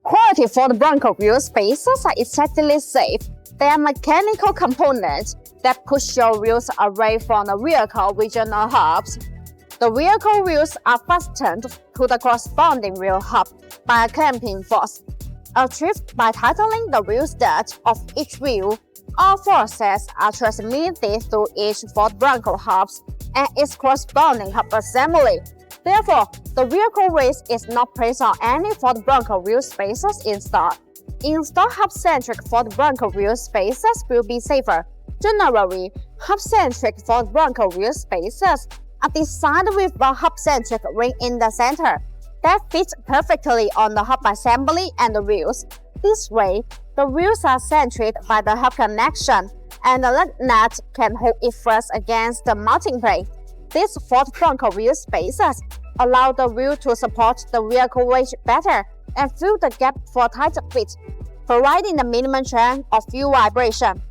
Quality Ford Bronco wheel spacers are exactly safe. They are mechanical components that push your wheels away from the vehicle regional hubs. The vehicle wheels are fastened to the corresponding wheel hub by a clamping force, achieved by tightening the wheel stud of each wheel. All forces are transmitted through each Ford Bronco hub and its corresponding hub assembly. Therefore, the vehicle weight is not placed on any Ford Bronco wheel spacers installed. Installed hub-centric Ford Bronco wheel spacers will be safer. Generally, hub-centric Ford Bronco wheel spacers are designed with a hub-centric ring in the center that fits perfectly on the hub assembly and the wheels. This way, the wheels are centered by the hub connection, and the lug nut can hold it first against the mounting plate. These Ford Bronco wheel spacers allow the wheel to support the vehicle weight better and fill the gap for tight fit, providing the minimum chance of fuel vibration.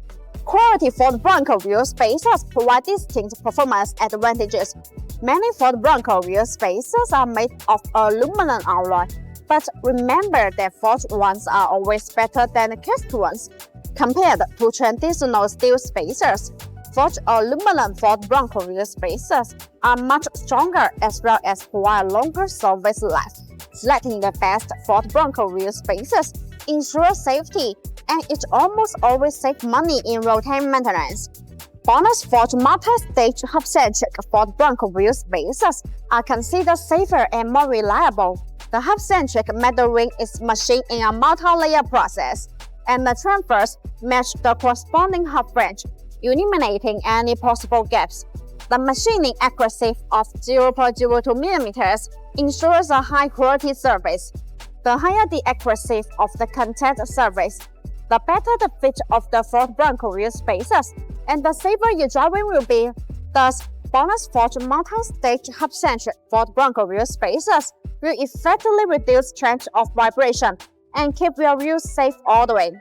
Quality Ford Bronco wheel spacers provide distinct performance advantages. Many Ford Bronco wheel spacers are made of aluminum alloy, but remember that forged ones are always better than cast ones. Compared to traditional steel spacers, forged aluminum Ford Bronco wheel spacers are much stronger as well as provide longer service life. Selecting the best Ford Bronco wheel spacers ensures safety, and it almost always saves money in routine maintenance. BONOSS forged multi-stage hub-centric Ford Bronco wheel spacers are considered safer and more reliable. The hub-centric metal ring is machined in a multi-layer process, and the transfers match the corresponding hub branch, eliminating any possible gaps. The machining accuracy of 0.02 mm ensures a high-quality service. The higher the accuracy of the contact surface, the better the fit of the Ford Bronco wheel spacers, and the safer your driving will be. Thus, BONOSS forged multi-stage hub-centric Ford Bronco wheel spacers will effectively reduce chance of vibration and keep your wheels safe all the way.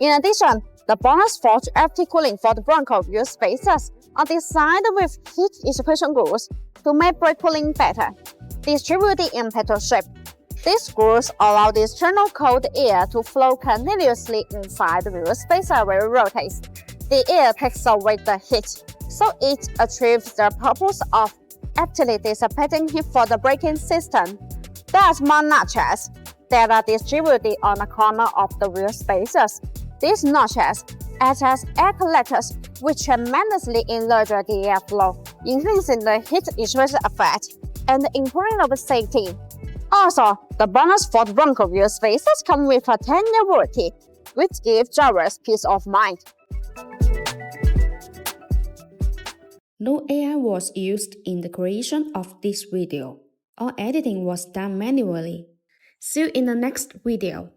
In addition, the BONOSS forged FT cooling Ford Bronco wheel spacers are designed with heat dissipation grooves to make brake cooling better, distributed in petal shape. These grooves allow the external cold air to flow continuously inside the wheel spacer while it rotates. The air takes away the heat, so it achieves the purpose of actively dissipating heat for the braking system. There are small notches that are distributed on the corner of the wheel spacers. These notches act as air collectors, which tremendously enlarge the airflow, increasing the heat dissipation effect and improving the safety. Also, the BONOSS Ford Bronco wheel spacers come with a 10-year warranty, which gives drivers peace of mind. No AI was used in the creation of this video. All editing was done manually. See you in the next video.